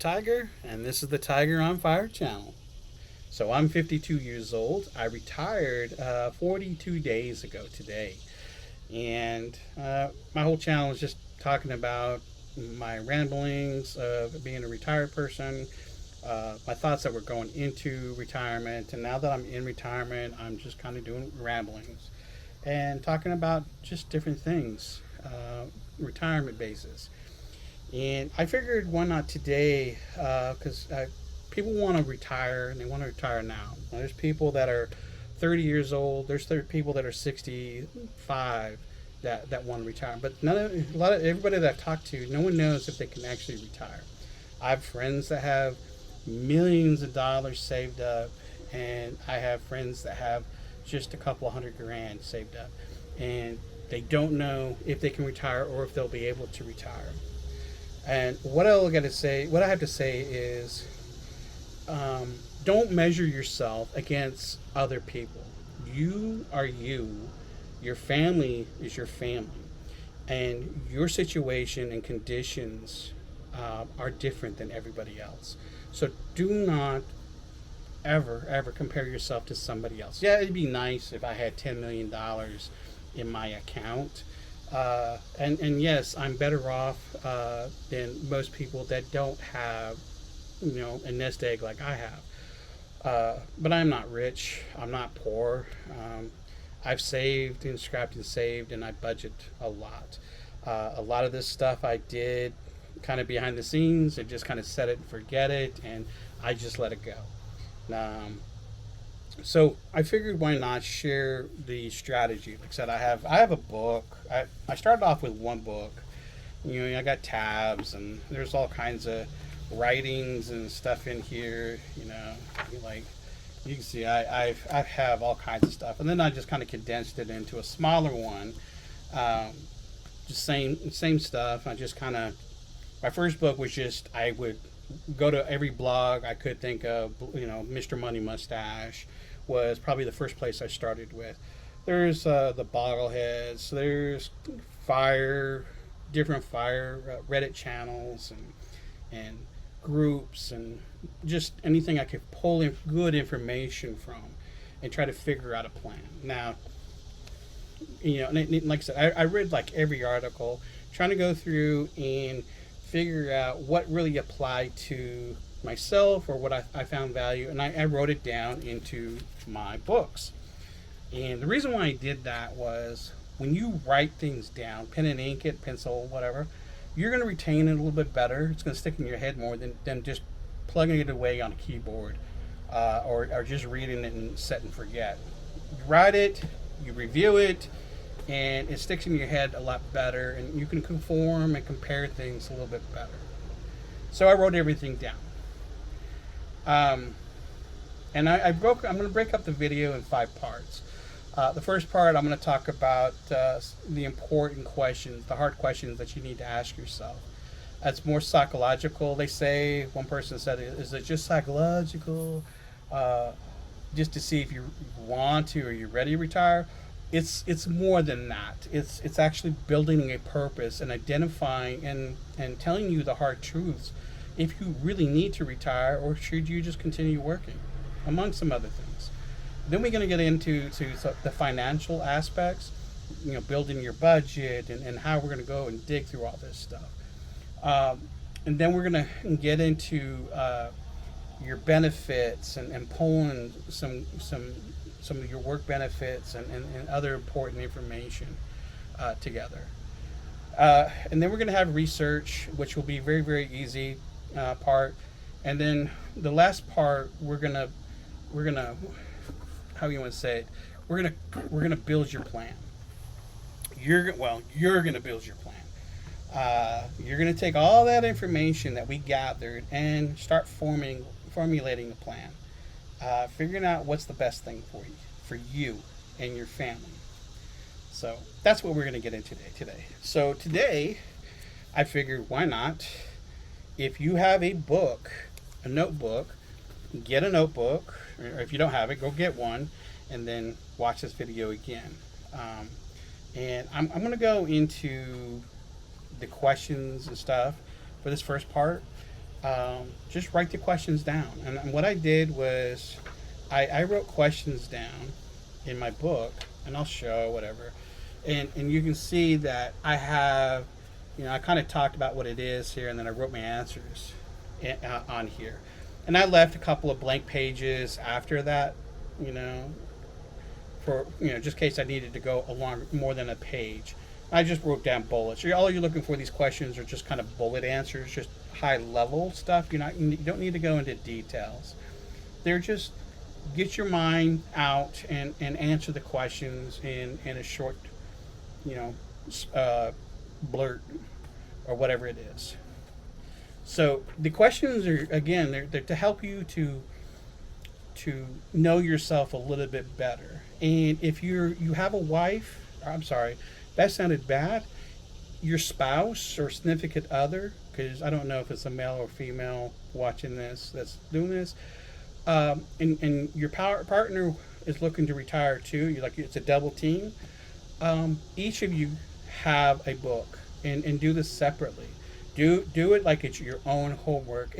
Tiger, and this is the Tiger on Fire channel. So I'm 52 years old. I retired 42 days ago today, and my whole channel is just talking about my ramblings of being a retired person, my thoughts that were going into retirement, and now that I'm in retirement, I'm just kind of doing ramblings and talking about just different things, retirement basis. And I figured why not today? Because people want to retire and they want to retire now. There's people that are 30 years old. There's people that are 65 that want to retire. But a lot of everybody that I've talked to, no one knows if they can actually retire. I have friends that have millions of dollars saved up, and I have friends that have just a couple hundred grand saved up, and they don't know if they can retire or if they'll be able to retire. And what I have to say is, don't measure yourself against other people. You are you. Your family is your family, and your situation and conditions are different than everybody else. So do not ever compare yourself to somebody else. Yeah, it'd be nice if I had $10 million in my account. And yes, I'm better off than most people that don't have, a nest egg like I have. But I'm not rich. I'm not poor. I've saved and scrapped and saved, and I budget a lot. A lot of this stuff I did kind of behind the scenes and just kind of set it and forget it, and I just let it go. Um, so I figured why not share the strategy. Like I said, I have a book. I started off with one book. I got tabs and there's all kinds of writings and stuff in here. Like you can see, I have all kinds of stuff, and then I just kind of condensed it into a smaller one. Um, just same stuff. I just kind of my first book was just I would go to every blog I could think of. Mr. Money Mustache was probably the first place I started with. There's the Boggleheads. There's fire, different fire Reddit channels and groups and just anything I could pull in good information from and try to figure out a plan. Now, like I said, I read like every article, trying to go through and figure out what really applied to myself or what I found value, and I wrote it down into my books. And the reason why I did that was when you write things down, pen and ink it, pencil, whatever, you're going to retain it a little bit better. It's going to stick in your head more than just plugging it away on a keyboard, or just reading it and set and forget. You write it, you review it, and it sticks in your head a lot better, and you can conform and compare things a little bit better. So I wrote everything down. And I'm going to break up the video in 5 parts. The first part, I'm going to talk about the important questions, the hard questions that you need to ask yourself. It's more psychological. They say, one person said, is it just psychological? Just to see if you want to or you're ready to retire? It's more than that. It's actually building a purpose and identifying and telling you the hard truths if you really need to retire or should you just continue working, among some other things. Then we're going to get into the financial aspects, building your budget and how we're going to go and dig through all this stuff. And then we're going to get into your benefits and pulling some of your work benefits and other important information together. And then we're going to have research, which will be very, very easy part. And then the last part, we're gonna how you want to say it? We're gonna build your plan. You're gonna build your plan. You're gonna take all that information that we gathered and start formulating a plan. Figuring out what's the best thing for you and your family. So that's what we're going to get into today. So today, I figured why not? If you have a book, a notebook, get a notebook, or if you don't have it, go get one, and then watch this video again. And I'm going to go into the questions and stuff for this first part. just write the questions down. And what I did was I wrote questions down in my book, and I'll show whatever. And you can see that I have, I kind of talked about what it is here, and then I wrote my answers on here. And I left a couple of blank pages after that, you know, for, just in case I needed to go along more than a page. I just wrote down bullets. All you're looking for these questions are just kind of bullet answers, just high level stuff. You don't need to go into details. They're just get your mind out and answer the questions in a short, you know, blurt or whatever it is. So the questions are, again, they're to help you to know yourself a little bit better. And if you have a wife, I'm sorry, that sounded bad. Your spouse or significant other, because I don't know if it's a male or female watching this that's doing this, and your partner is looking to retire too. You're like, it's a double team. Each of you have a book, and do this separately. Do it like it's your own homework,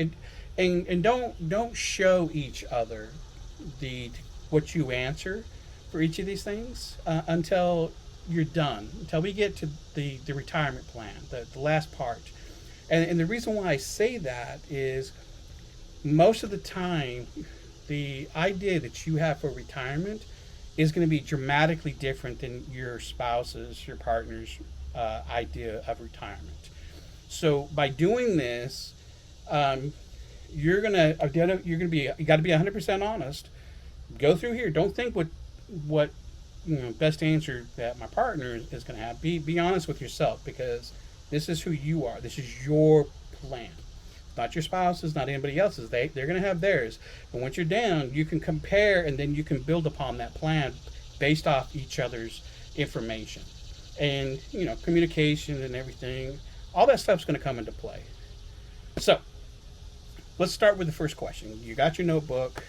and don't show each other the what you answer for each of these things until you're done, until we get to the retirement plan, the last part. And the reason why I say that is most of the time the idea that you have for retirement is going to be dramatically different than your spouse's, your partner's idea of retirement. So by doing this, you're gonna you got to be 100% honest. Go through here. Don't think what best answer that my partner is going to have. Be honest with yourself, because this is who you are. This is your plan. Not your spouse's, not anybody else's. They're going to have theirs. But once you're down, you can compare, and then you can build upon that plan based off each other's information. And communication and everything, all that stuff's going to come into play. So let's start with the first question. You got your notebook.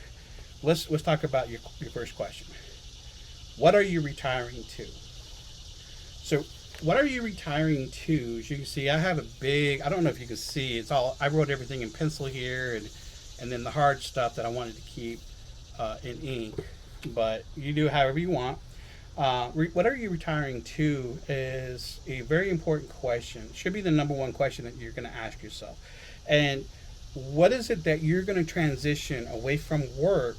Let's talk about your first question. What are you retiring to? So what are you retiring to? As you can see, I have a big, I don't know if you can see, I wrote everything in pencil here, and then the hard stuff that I wanted to keep in ink. But you do however you want. What are you retiring to is a very important question. It should be the number one question that you're going to ask yourself. And what is it that you're going to transition away from work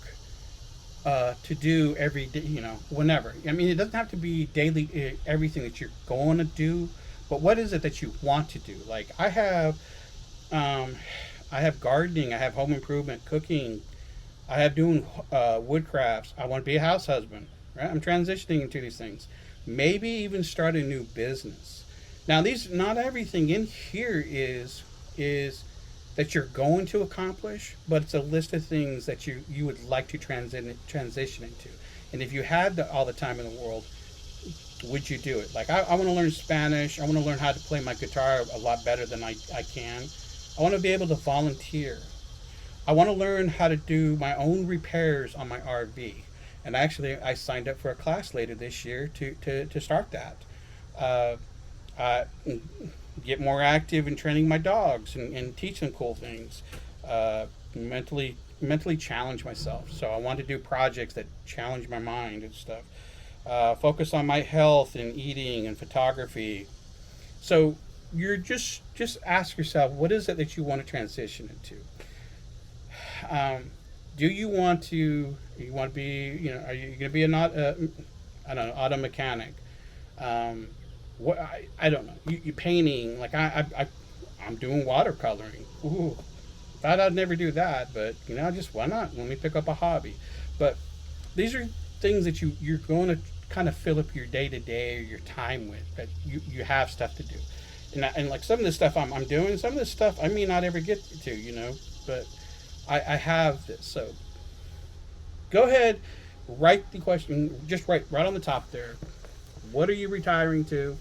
to do every day, whenever? I mean, it doesn't have to be daily, everything that you're going to do, but what is it that you want to do? Like I have gardening, I have home improvement, cooking, I have doing wood crafts. I want to be a house husband, right? I'm transitioning into these things. Maybe even start a new business. Now, not everything in here is that you're going to accomplish, but it's a list of things that you would like to transition into. And if you had all the time in the world, would you do it? Like I want to learn Spanish. I want to learn how to play my guitar a lot better than I can. I want to be able to volunteer. I want to learn how to do my own repairs on my RV. And actually, I signed up for a class later this year to start that. Get more active in training my dogs and teach them cool things. Mentally challenge myself. So I want to do projects that challenge my mind and stuff. Focus on my health and eating and photography. So you're just ask yourself, what is it that you want to transition into? Do you want to be, are you going to be I don't know, auto mechanic? What I don't know. You painting, like I'm doing watercoloring. Ooh, thought I'd never do that, but just why not? Let me pick up a hobby. But these are things that you're going to kind of fill up your day to day or your time with. That you have stuff to do, and like some of this stuff I'm doing, some of this stuff I may not ever get to, but I have this. So go ahead, write the question. Just write right on the top there. What are you retiring to?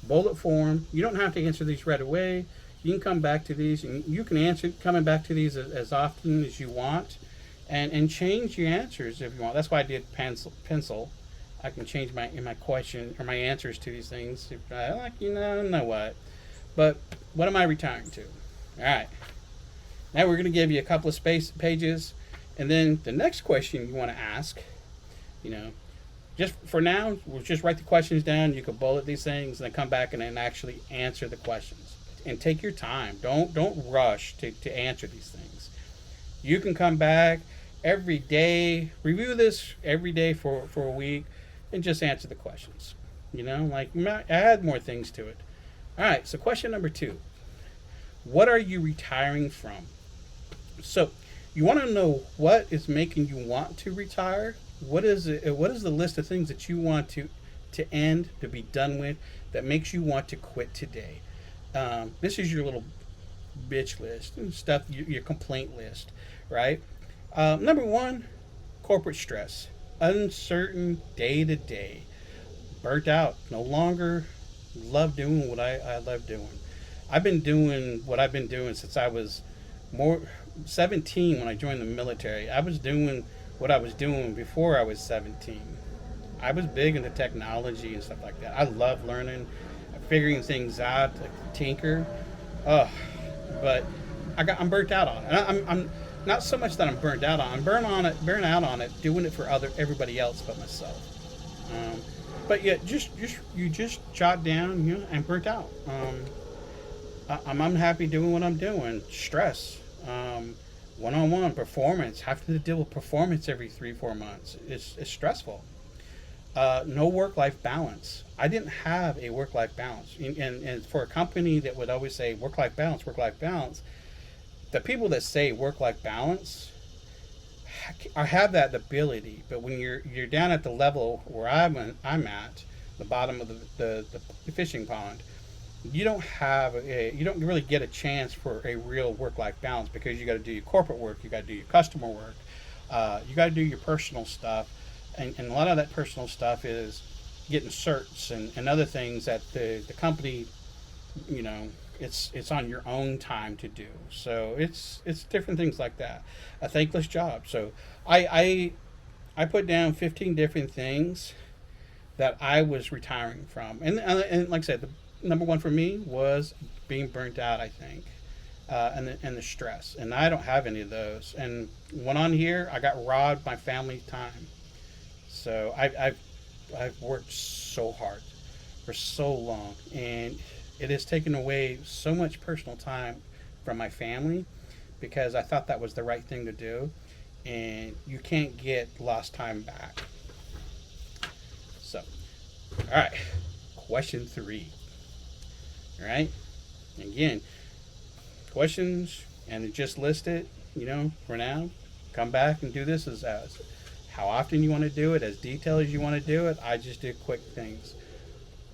Bullet form. You don't have to answer these right away. You can come back to these, and you can answer coming back to these as often as you want, and change your answers if you want. That's why I did pencil. I can change my question or my answers to these things if I like. Know what. But what am I retiring to? All right. Now we're going to give you a couple of space pages, and then the next question you want to ask, you know, just for now, we'll just write the questions down. You can bullet these things and then come back and then actually answer the questions. And take your time. Don't rush to answer these things. You can come back every day, review this every day for a week, and just answer the questions. Like add more things to it. All right, so question number 2. What are you retiring from? So you want to know what is making you want to retire. What is it? What is the list of things that you want to end, to be done with, that makes you want to quit today? This is your little bitch list and stuff, your complaint list, right? Number 1, corporate stress, uncertain day to day, burnt out, no longer love doing what I love doing. I've been doing what I've been doing since I was more 17 when I joined the military. I was doing what I was doing before I was 17. I was big into technology and stuff like that. I love learning, figuring things out, like tinker. But I'm burnt out on it. I'm not so much that I'm burnt out on. I'm burnt out on it, doing it for everybody else but myself. But yeah, you just jot down, I'm burnt out. I'm unhappy doing what I'm doing. Stress, one-on-one performance, having to deal with performance every 3-4 months. It's stressful. No work-life balance. I didn't have a work-life balance, and for a company that would always say work-life balance, the people that say work-life balance have that ability, but when you're down at the level where I'm at, the bottom of the fishing pond, you don't really get a chance for a real work-life balance, because you got to do your corporate work, you got to do your customer work, you got to do your personal stuff, and a lot of that personal stuff is getting certs and other things that the company, it's on your own time to do. So it's different things like that. A thankless job. So I put down 15 different things that I was retiring from, and like I said, the number 1 for me was being burnt out, I think, and the stress. And I don't have any of those. And one on here, I got robbed my family time. So I've worked so hard for so long, and it has taken away so much personal time from my family, because I thought that was the right thing to do, and you can't get lost time back. So, all right, question 3. All right, again, questions, and just list it, for now. Come back and do this as how often you want to do it, as detailed as you want to do it. I just do quick things.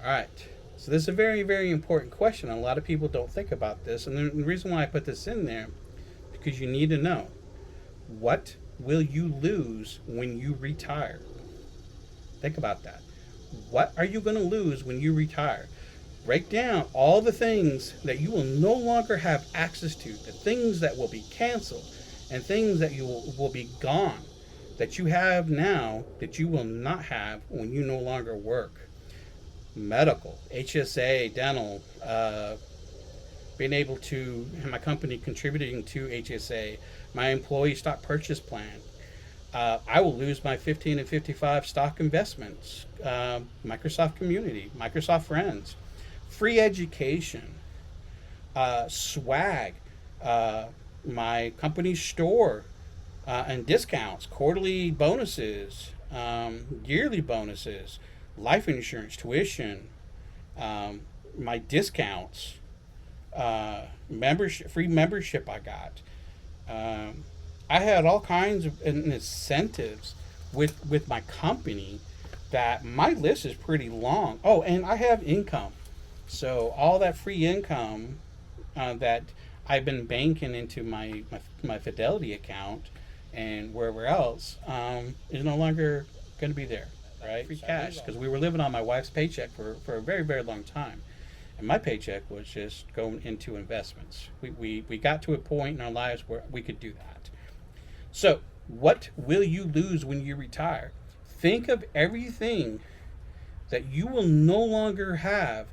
All right. So this is a very, very important question. A lot of people don't think about this. And the reason why I put this in there, because you need to know, what will you lose when you retire? Think about that. What are you going to lose when you retire? Break down all the things that you will no longer have access to, the things that will be canceled, and things that will be gone, that you have now that you will not have when you no longer work. Medical, HSA, dental, being able to have my company contributing to HSA, my employee stock purchase plan. I will lose my 15 and 55 stock investments, Microsoft Community, Microsoft Friends, free education, swag, my company's store, and discounts, quarterly bonuses, yearly bonuses, life insurance, tuition, my discounts, free membership I got. I had all kinds of incentives with my company, that my list is pretty long. Oh, and I have income. So all that free income that I've been banking into my Fidelity account and wherever else is no longer going to be there, right? Free cash, because we were living on my wife's paycheck for a very, very long time. And my paycheck was just going into investments. We got to a point in our lives where we could do that. So what will you lose when you retire? Think of everything that you will no longer have,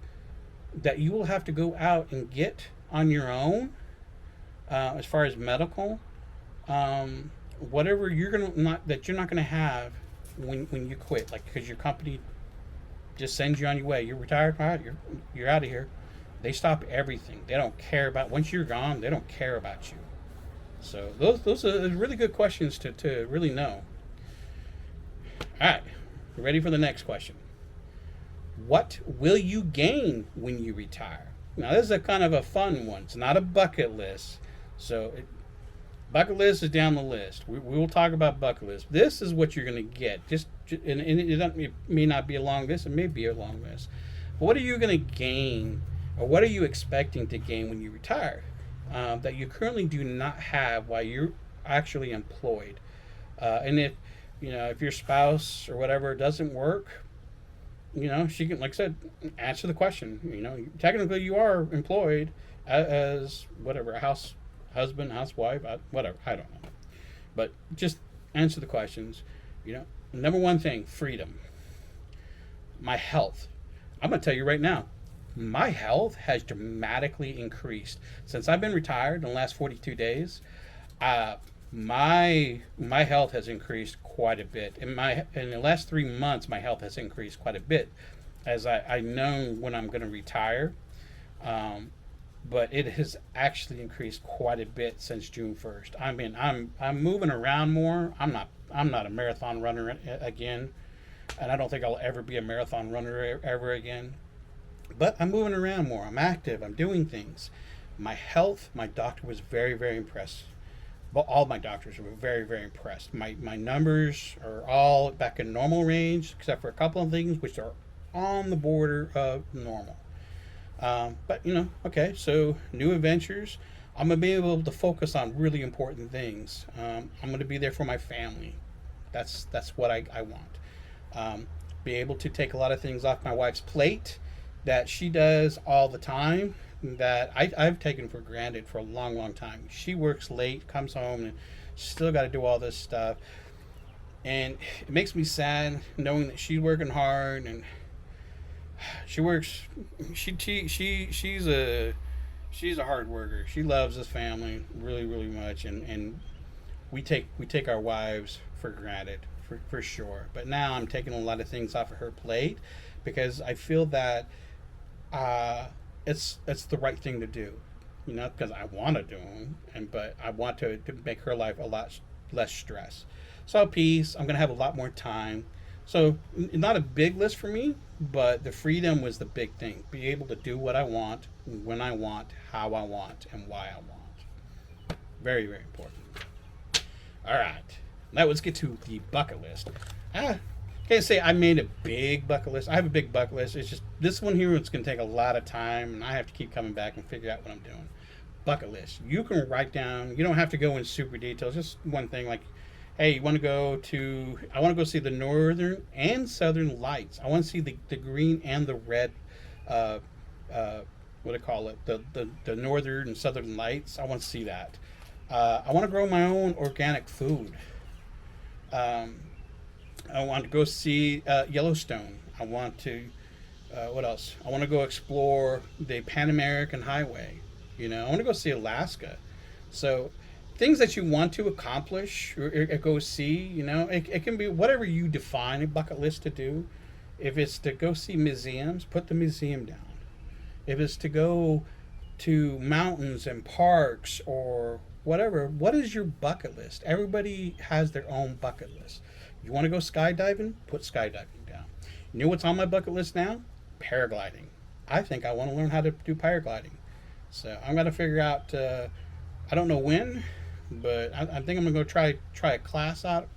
that you will have to go out and get on your own, as far as medical, whatever you're not gonna have when you quit, like because your company just sends you on your way. You're retired, all right, you're out of here. They stop everything. They don't care about once you're gone. They don't care about you. So those are really good questions to really know. All right, ready for the next question. What will you gain when you retire? Now this is a kind of a fun one. It's not a bucket list. So bucket list is down the list. We will talk about bucket list. This is what you're going to get. And it may not be a long list. It may be a long list. But what are you going to gain, or what are you expecting to gain when you retire that you currently do not have while you're actually employed? And if your spouse or whatever doesn't work, she can, like I said, answer the question. Technically you are employed as whatever, a husband, housewife, whatever. I don't know. But just answer the questions. Number one thing, freedom. My health. I'm going to tell you right now, my health has dramatically increased since I've been retired in the last 42 days. My health has increased quite a bit. In the last 3 months, my health has increased quite a bit, as I know when I'm going to retire. But it has actually increased quite a bit since June 1st. I mean, I'm moving around more. I'm not a marathon runner again, and I don't think I'll ever be a marathon runner ever again. But I'm moving around more. I'm active. I'm doing things. My health, my doctor was very, very impressed. Well, all my doctors were very, very impressed. My numbers are all back in normal range, except for a couple of things which are on the border of normal. But okay, so new adventures. I'm gonna be able to focus on really important things. I'm gonna be there for my family. That's what I want. Be able to take a lot of things off my wife's plate that she does all the time, that I've taken for granted for a long, long time. She works late, comes home, and still got to do all this stuff, and it makes me sad knowing that she's working hard and she works. She's a hard worker. She loves this family really, really much, and we take our wives for granted for sure. But now I'm taking a lot of things off of her plate because I feel that it's the right thing to do, because I want to do them, but I want to make her life a lot less stress. So peace. I'm gonna have a lot more time. So not a big list for me, but the freedom was the big thing. Be able to do what I want, when I want, how I want, and why I want. Very, very important. All right. Now let's get to the bucket list. Can't say I made a big bucket list. I have a big bucket list. It's just this one here, it's going to take a lot of time, and I have to keep coming back and figure out what I'm doing. Bucket list. You can write down. You don't have to go in super details. Just one thing, like, hey, I want to go see the northern and southern lights. I want to see the green and the red, what do I call it? The northern and southern lights. I want to see that. I want to grow my own organic food. I want to go see Yellowstone. I want to, what else? I want to go explore the Pan American Highway. I want to go see Alaska. So things that you want to accomplish or go see, it can be whatever you define a bucket list to do. If it's to go see museums, put the museum down. If it's to go to mountains and parks or whatever, what is your bucket list? Everybody has their own bucket list. You want to go skydiving? Put skydiving down. You know what's on my bucket list now? Paragliding. I think I want to learn how to do paragliding. So I'm going to figure out, I don't know when, but I think I'm going to go try a class out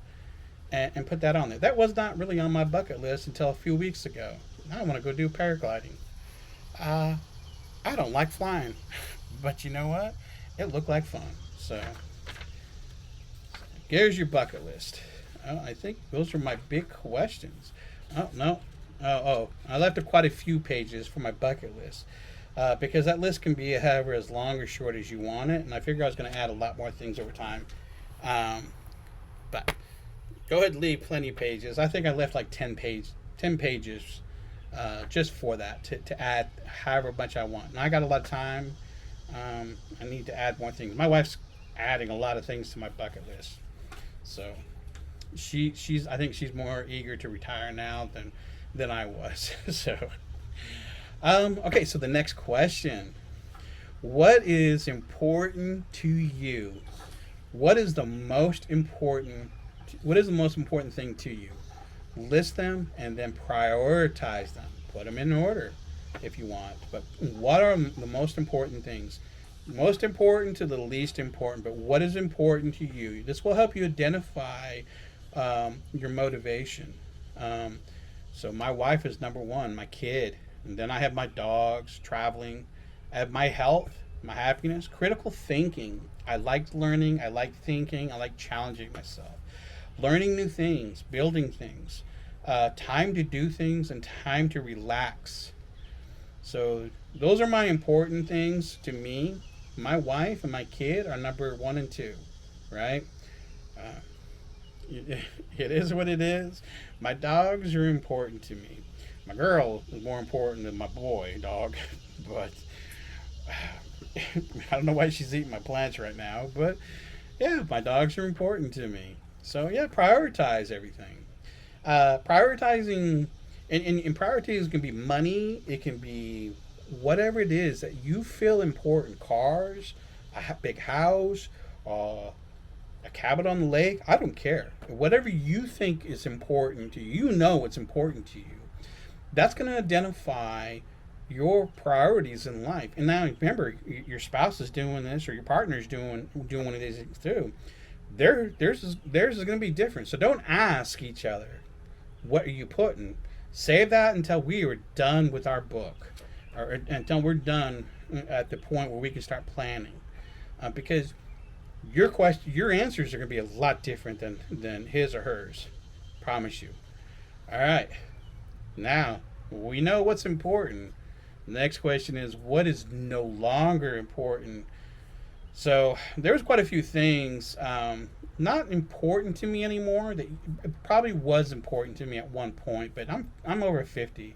and put that on there. That was not really on my bucket list until a few weeks ago. Now I want to go do paragliding. I don't like flying, but you know what? It looked like fun. So here's your bucket list. I think those are my big questions. Oh, no. I left quite a few pages for my bucket list because that list can be however as long or short as you want it. And I figured I was going to add a lot more things over time. But go ahead and leave plenty of pages. I think I left like 10 pages just for that to add however much I want. And I got a lot of time. I need to add more things. My wife's adding a lot of things to my bucket list. So she's I think she's more eager to retire now than I was. So okay, so the next question. What is important to you? What is the most important what is the most important thing to you? List them and then prioritize them. Put them in order if you want. But what are the most important things? Most important to the least important, but what is important to you? This will help you identify your motivation. Um, so my wife is number one, my kid, and then I have my dogs, traveling. I have my health, my happiness, critical thinking. I like learning. I like thinking. I like challenging myself, learning new things, building things, time to do things, and time to relax. So those are my important things to me. My wife and my kid are number one and two, right? Uh, it is what it is. My dogs are important to me. My girl is more important than my boy dog, but I don't know why she's eating my plants right now. But yeah, my dogs are important to me. So yeah, prioritize everything. Prioritizing and priorities can be money. It can be whatever it is that you feel important. Cars, a big house, uh, a cabin on the lake. I don't care. Whatever you think is important to you, you know what's important to you. That's going to identify your priorities in life. And now remember, your spouse is doing this, or your partner is doing one of these things too. Theirs is going to be different. So don't ask each other, what are you putting? Save that until we are done with our book, or until we're done at the point where we can start planning. Because your answers are going to be a lot different than his or hers. Promise you. All right. Now we know what's important. The next question is, what is no longer important? So there was quite a few things not important to me anymore. That probably was important to me at one point, but I'm over 50.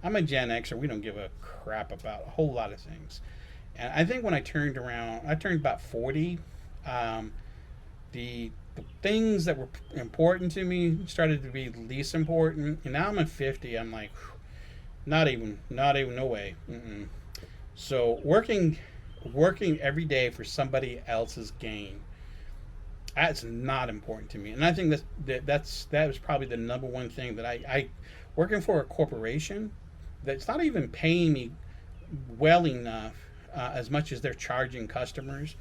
I'm a Gen Xer. We don't give a crap about a whole lot of things. And I think when I turned about 40. Um, the things that were important to me started to be least important, and now I'm at 50. I'm like, not even, no way. Mm-mm. So working every day for somebody else's gain, that's not important to me. And I think that was probably the number one thing that I working for a corporation that's not even paying me well enough, as much as they're charging customers.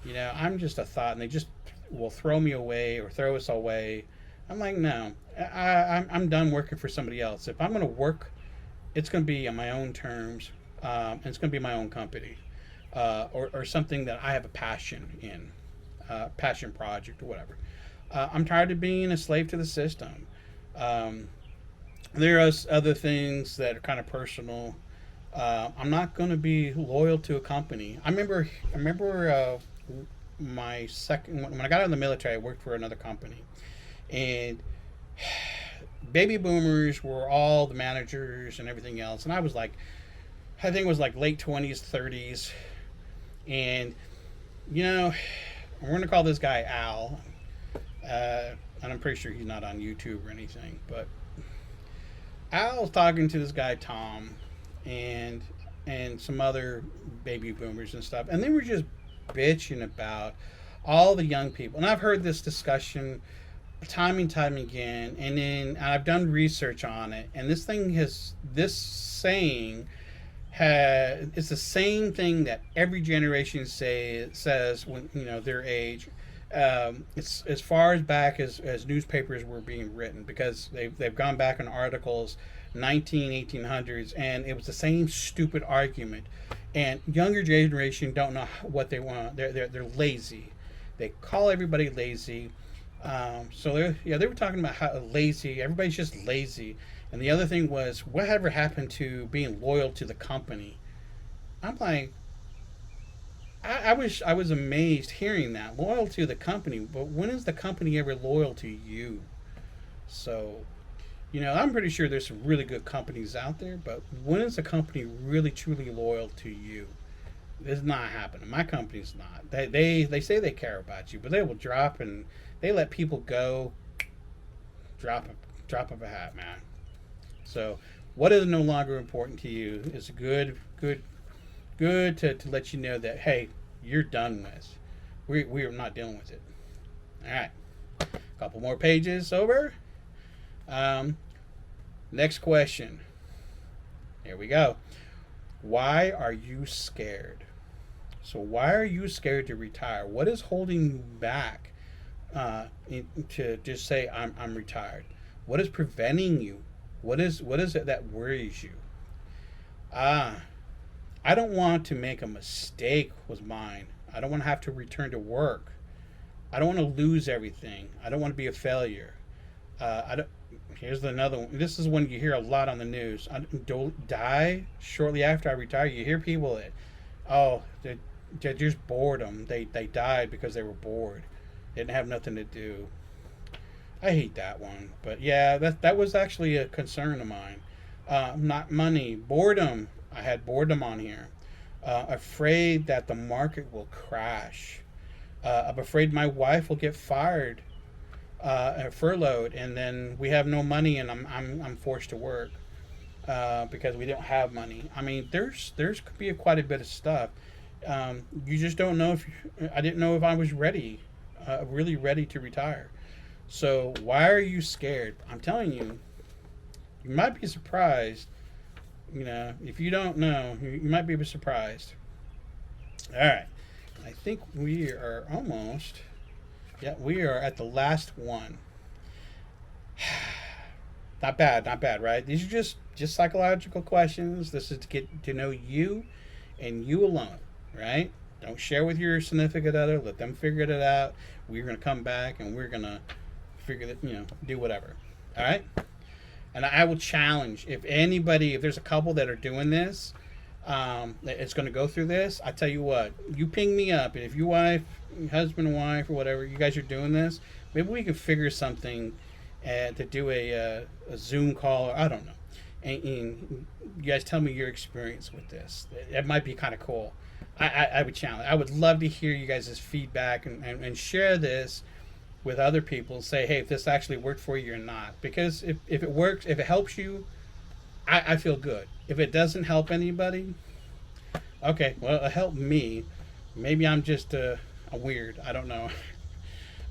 I'm just a thought, and they just will throw me away or throw us away. I'm like, no, I'm done working for somebody else. If I'm going to work, it's going to be on my own terms, and it's going to be my own company, or something that I have a passion in, passion project or whatever. I'm tired of being a slave to the system. Um, there are other things that are kind of personal. I'm not going to be loyal to a company. I remember my second when I got out of the military, I worked for another company, and baby boomers were all the managers and everything else, and I was like, I think it was like late 20s, 30s, and you know, we're going to call this guy Al, and I'm pretty sure he's not on YouTube or anything, but Al was talking to this guy Tom, and some other baby boomers and stuff, and they were just bitching about all the young people. And I've heard this discussion time and time again, and then I've done research on it, and this saying it's the same thing that every generation says when their age. It's as far as back as newspapers were being written, because they've gone back in articles 1800s, and it was the same stupid argument. And younger generation don't know what they want. They're lazy. They call everybody lazy. So they were talking about how lazy everybody's just lazy. And the other thing was, whatever happened to being loyal to the company? I'm like, I was amazed hearing that, loyal to the company, but when is the company ever loyal to you? So, I'm pretty sure there's some really good companies out there, but when is a company really truly loyal to you? It's not happening. My company's not. They say they care about you, but they will drop and they let people go. Drop drop of a hat, man. So, what is no longer important to you is good to let you know that hey, you're done with. We are not dealing with it. All right, a couple more pages over. Um, Next question. Here we go. Why are you scared? So why are you scared to retire? What is holding you back to just say I'm retired? What is preventing you? What is it that worries you? Ah, I don't want to make a mistake was mine. I don't want to have to return to work. I don't want to lose everything. I don't want to be a failure. I don't. Here's another one. This is one you hear a lot on the news. I don't die shortly after I retire. You hear people that, oh, they just boredom. They died because they were bored. They didn't have nothing to do. I hate that one. But yeah, that was actually a concern of mine. Not money, boredom. I had boredom on here. Afraid that the market will crash. I'm afraid my wife will get fired, furloughed, and then we have no money, and I'm forced to work because we don't have money. I mean, there's could be quite a bit of stuff. You just don't know if I didn't know if I was ready, really ready to retire. So why are you scared? I'm telling you, you might be surprised. You know, if you don't know, you might be surprised. All right, I think we are almost. Yeah, we are at the last one. Not bad, not bad, right? These are just psychological questions. This is to get to know you and you alone, right? Don't share with your significant other. Let them figure it out. We're gonna come back and we're gonna figure that do whatever. All right. And I will challenge if there's a couple that are doing this, it's going to go through this. I tell you what, you ping me up, and if your wife, husband and wife, or whatever, you guys are doing this, maybe we can figure something to do a Zoom call, or I don't know. And you guys tell me your experience with this. It might be kind of cool. I would challenge. I would love to hear you guys' feedback and share this with other people. Say, hey, if this actually worked for you or not. Because if it works, if it helps you, I feel good. If it doesn't help anybody, okay, well, it helped me. Maybe I'm just a weird. I don't know.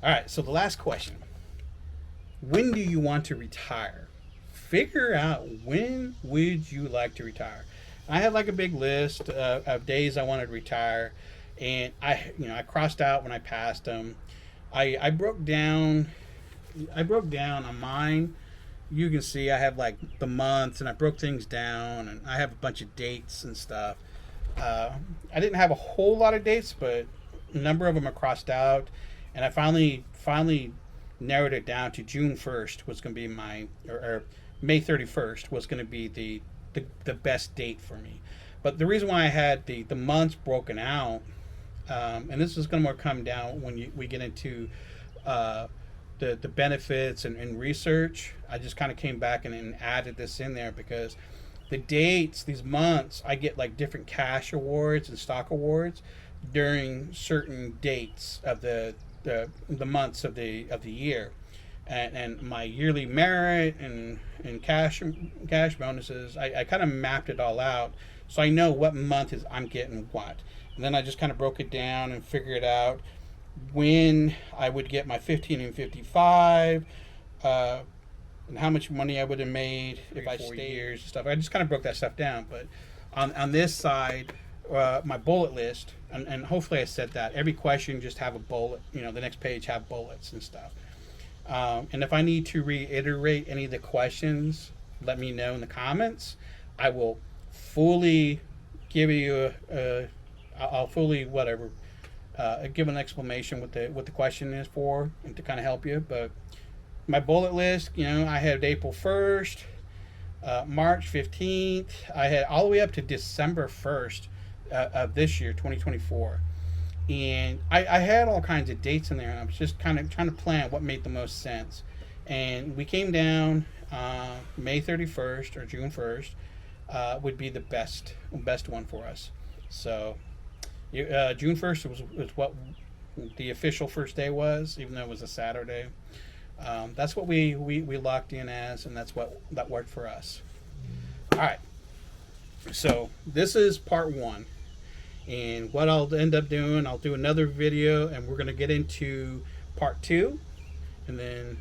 All right, so the last question. When do you want to retire? Figure out when would you like to retire. I had like a big list of days I wanted to retire, and I crossed out when I passed them. I broke down. I broke down on mine. You can see I have like the months, and I broke things down, and I have a bunch of dates and stuff. I didn't have a whole lot of dates, but a number of them are crossed out, and I finally narrowed it down to June 1st was going to be or May 31st was going to be the best date for me. But the reason why I had the months broken out, and this is going to more come down when we get into the benefits and research. I just kind of came back and added this in there because the dates, these months, I get like different cash awards and stock awards during certain dates of the months of the year, and my yearly merit and cash bonuses. I kind of mapped it all out, so I know what month is I'm getting what, and then I just kind of broke it down and figured out when I would get my 15 and 55, and how much money I would have made if I stayed years and stuff. I just kind of broke that stuff down. But on this side, my bullet list, and hopefully I said that every question just have a bullet. The next page have bullets and stuff. And if I need to reiterate any of the questions, let me know in the comments. I will fully give you I'll fully whatever. Give an explanation what the question is for, and to kind of help you. But my bullet list, I had April 1st, March 15th. I had all the way up to December 1st of this year, 2024. And I had all kinds of dates in there, and I was just kind of trying to plan what made the most sense. And we came down May 31st or June 1st would be the best one for us. So June 1st was what the official first day was, even though it was a Saturday. That's what we locked in as, and that worked for us. All right. So this is part one, and what I'll end up doing, I'll do another video, and we're gonna get into part two, and then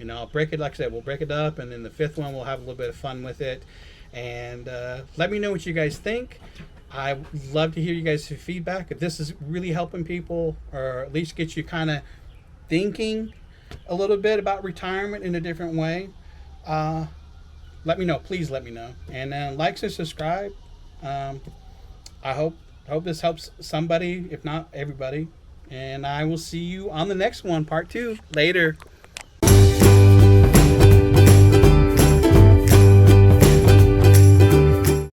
I'll break it. Like I said, we'll break it up, and then the fifth one we'll have a little bit of fun with it, and let me know what you guys think. I love to hear you guys' feedback. If this is really helping people, or at least get you kind of thinking a little bit about retirement in a different way, let me know. Please let me know. And then likes and subscribe. I hope this helps somebody, if not everybody. And I will see you on the next one, part two. Later.